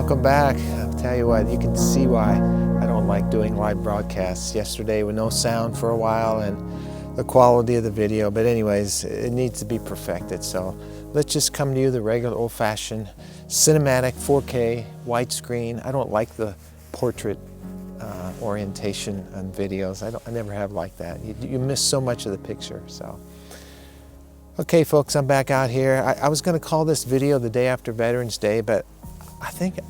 welcome back. I'll tell you what, you can see why I don't like doing live broadcasts. Yesterday with no sound for a while and the quality of the video, but anyways, it needs to be perfected. So let's just come to you the regular old-fashioned cinematic 4K widescreen. I don't like the portrait orientation on videos. I never have liked that. You miss so much of the picture. So okay folks, I'm back out here. I was going to call this video the day after Veterans Day, but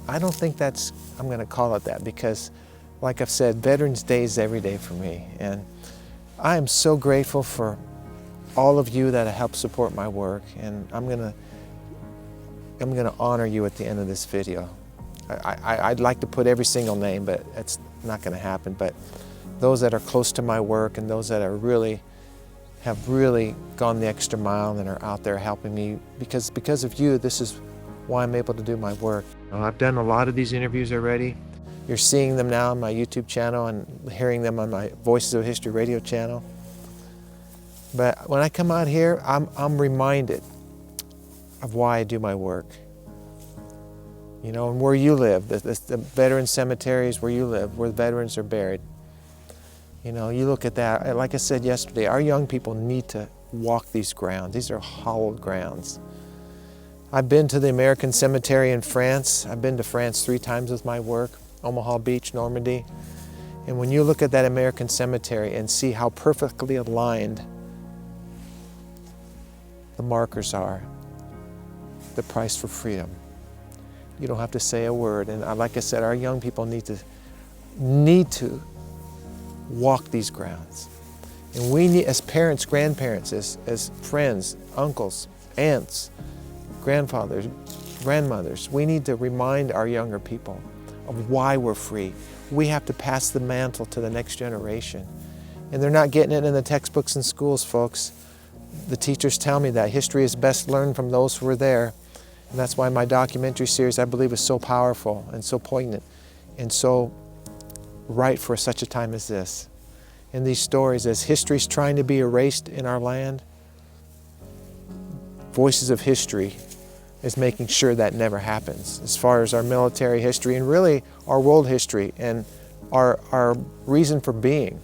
I don't think I'm going to call it that, because like I've said, Veterans Day is every day for me, and I am so grateful for all of you that have helped support my work, and I'm going to honor you at the end of this video. I'd like to put every single name, but it's not going to happen. But those that are close to my work and those that have really gone the extra mile and are out there helping me, because of you, this is why I'm able to do my work. I've done a lot of these interviews already. You're seeing them now on my YouTube channel and hearing them on my Voices of History radio channel. But when I come out here, I'm reminded of why I do my work. You know, and where you live, the veteran cemeteries where you live, where the veterans are buried. You know, you look at that, like I said yesterday, our young people need to walk these grounds. These are hallowed grounds. I've been to the American Cemetery in France. I've been to France 3 times with my work, Omaha Beach, Normandy. And when you look at that American Cemetery and see how perfectly aligned the markers are, the price for freedom, you don't have to say a word. And like I said, our young people need to walk these grounds. And we need, as parents, grandparents, as friends, uncles, aunts, grandfathers, grandmothers, we need to remind our younger people of why we're free. We have to pass the mantle to the next generation. And they're not getting it in the textbooks in schools, folks. The teachers tell me that history is best learned from those who were there. And that's why my documentary series, I believe, is so powerful and so poignant and so right for such a time as this. In these stories, as history's trying to be erased in our land, Voices of History is making sure that never happens. As far as our military history and really our world history and our reason for being.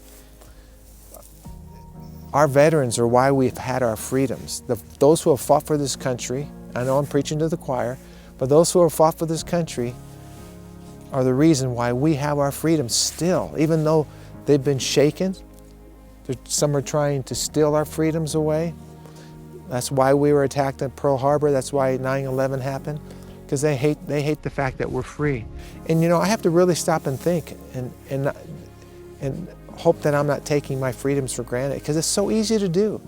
Our veterans are why we've had our freedoms. Those who have fought for this country, I know I'm preaching to the choir, but those who have fought for this country are the reason why we have our freedoms still, even though they've been shaken. Some are trying to steal our freedoms away. That's why we were attacked at Pearl Harbor. That's why 9/11 happened, because they hate the fact that we're free. And you know, I have to really stop and think and hope that I'm not taking my freedoms for granted, because it's so easy to do,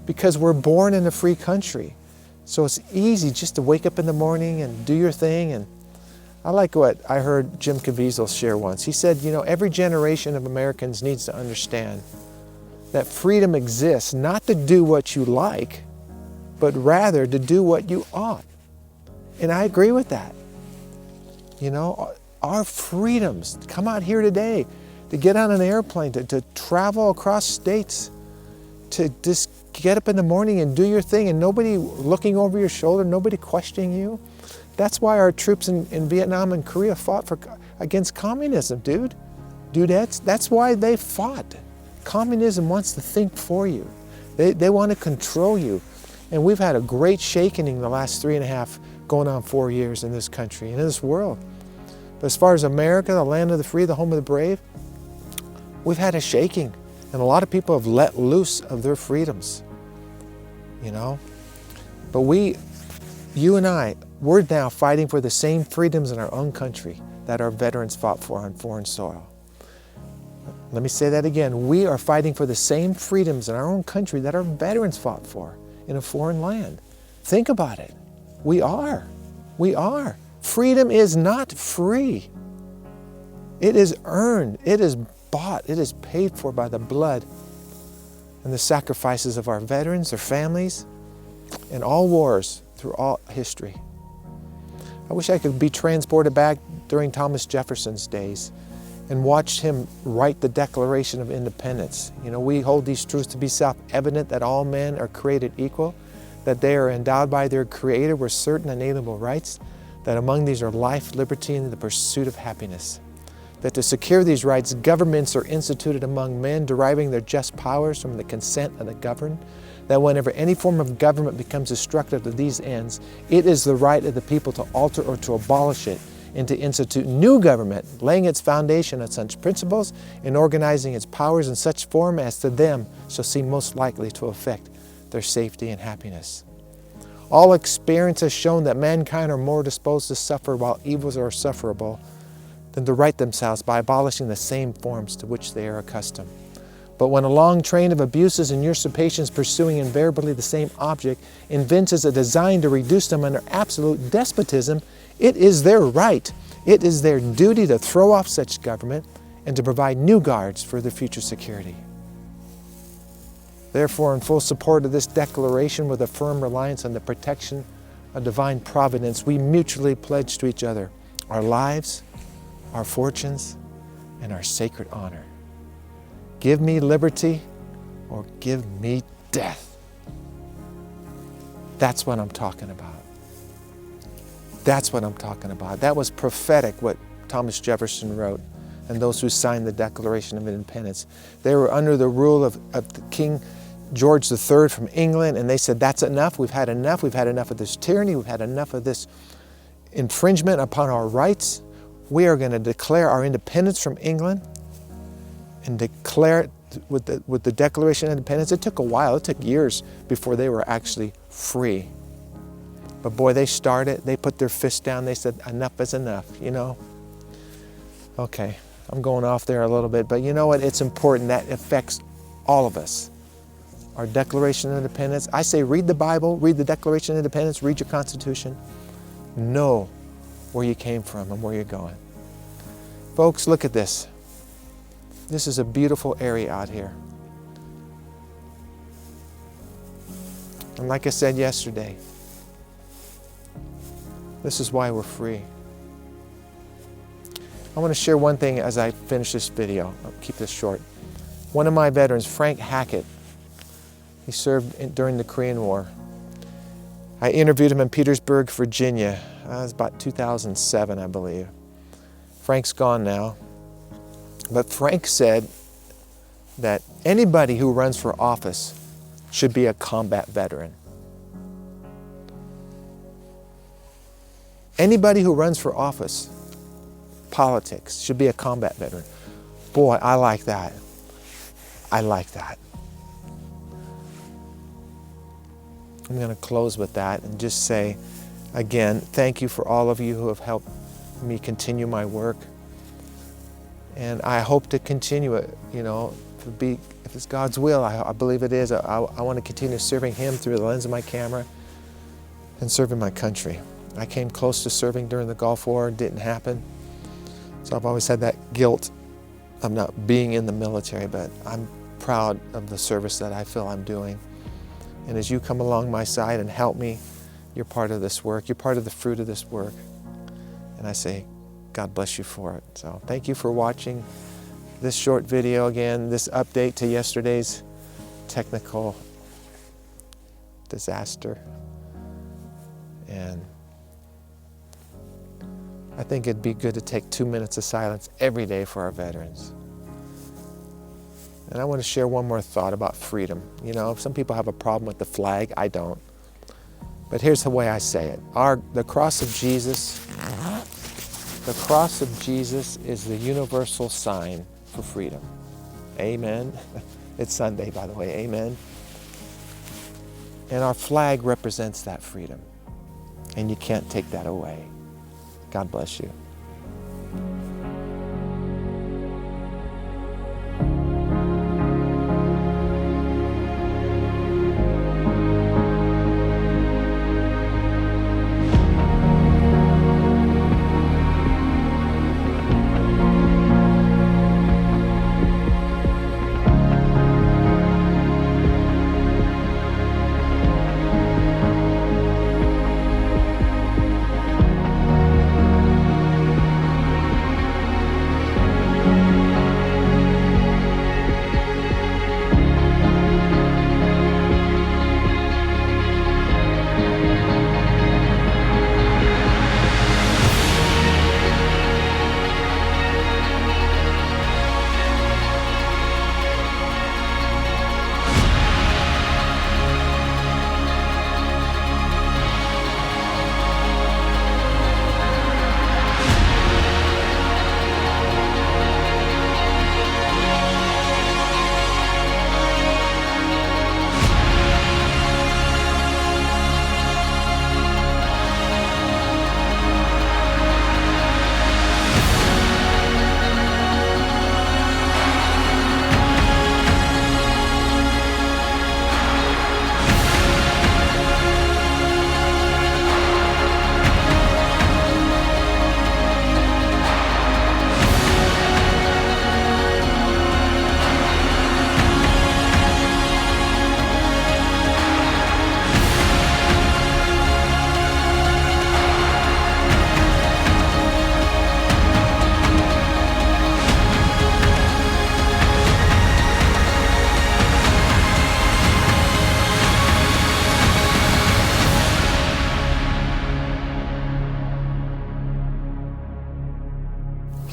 because we're born in a free country. So it's easy just to wake up in the morning and do your thing. And I like what I heard Jim Caviezel share once. He said, you know, every generation of Americans needs to understand that freedom exists not to do what you like, but rather to do what you ought. And I agree with that. You know, our freedoms, to come out here today, to get on an airplane, to travel across states, to just get up in the morning and do your thing and nobody looking over your shoulder, nobody questioning you. That's why our troops in Vietnam and Korea fought against communism, dudettes. That's why they fought. Communism wants to think for you. They want to control you. And we've had a great shaking the last 3.5, going on 4 years in this country and in this world. But as far as America, the land of the free, the home of the brave, we've had a shaking. And a lot of people have let loose of their freedoms, you know. But you and I, we're now fighting for the same freedoms in our own country that our veterans fought for on foreign soil. Let me say that again. We are fighting for the same freedoms in our own country that our veterans fought for in a foreign land. Think about it. We are. We are. Freedom is not free. It is earned. It is bought. It is paid for by the blood and the sacrifices of our veterans, their families, in all wars through all history. I wish I could be transported back during Thomas Jefferson's days and watch him write the Declaration of Independence. You know, we hold these truths to be self-evident, that all men are created equal, that they are endowed by their Creator with certain inalienable rights, that among these are life, liberty, and the pursuit of happiness. That to secure these rights, governments are instituted among men, deriving their just powers from the consent of the governed. That whenever any form of government becomes destructive of these ends, it is the right of the people to alter or to abolish it, and to institute new government, laying its foundation on such principles and organizing its powers in such form as to them shall seem most likely to affect their safety and happiness. All experience has shown that mankind are more disposed to suffer while evils are sufferable than to right themselves by abolishing the same forms to which they are accustomed. But when a long train of abuses and usurpations pursuing invariably the same object evinces a design to reduce them under absolute despotism, it is their right, it is their duty to throw off such government and to provide new guards for their future security. Therefore, in full support of this declaration, with a firm reliance on the protection of divine providence, we mutually pledge to each other our lives, our fortunes, and our sacred honor. Give me liberty or give me death. That's what I'm talking about. That's what I'm talking about. That was prophetic, what Thomas Jefferson wrote, and those who signed the Declaration of Independence. They were under the rule of King George III from England, and they said, that's enough. We've had enough. We've had enough of this tyranny. We've had enough of this infringement upon our rights. We are going to declare our independence from England and declare it with the Declaration of Independence. It took a while. It took years before they were actually free. But boy, they started. They put their fist down. They said, enough is enough, you know. Okay, I'm going off there a little bit, but you know what? It's important. That affects all of us. Our Declaration of Independence. I say read the Bible, read the Declaration of Independence, read your Constitution. Know where you came from and where you're going. Folks, look at this. This is a beautiful area out here. And like I said yesterday, this is why we're free. I want to share one thing as I finish this video. I'll keep this short. One of my veterans, Frank Hackett, he served during the Korean War. I interviewed him in Petersburg, Virginia. It was about 2007, I believe. Frank's gone now. But Frank said that anybody who runs for office should be a combat veteran. Anybody who runs for office, politics, should be a combat veteran. Boy, I like that. I like that. I'm going to close with that and just say, again, thank you for all of you who have helped me continue my work. And I hope to continue it, you know, if it's God's will, I believe it is. I want to continue serving Him through the lens of my camera and serving my country. I came close to serving during the Gulf War. It didn't happen. So I've always had that guilt of not being in the military, but I'm proud of the service that I feel I'm doing. And as you come along my side and help me, you're part of this work. You're part of the fruit of this work. And I say, God bless you for it. So thank you for watching this short video again, this update to yesterday's technical disaster. And I think it'd be good to take 2 minutes of silence every day for our veterans. And I want to share one more thought about freedom. You know, some people have a problem with the flag. I don't. But here's the way I say it. The cross of Jesus, the cross of Jesus is the universal sign for freedom. Amen. It's Sunday, by the way. Amen. And our flag represents that freedom. And you can't take that away. God bless you.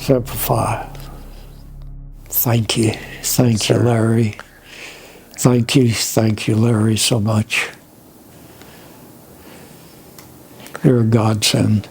exemplify. Thank you. Thank you, Sir. Larry. Thank you, Larry, so much. You're a godsend.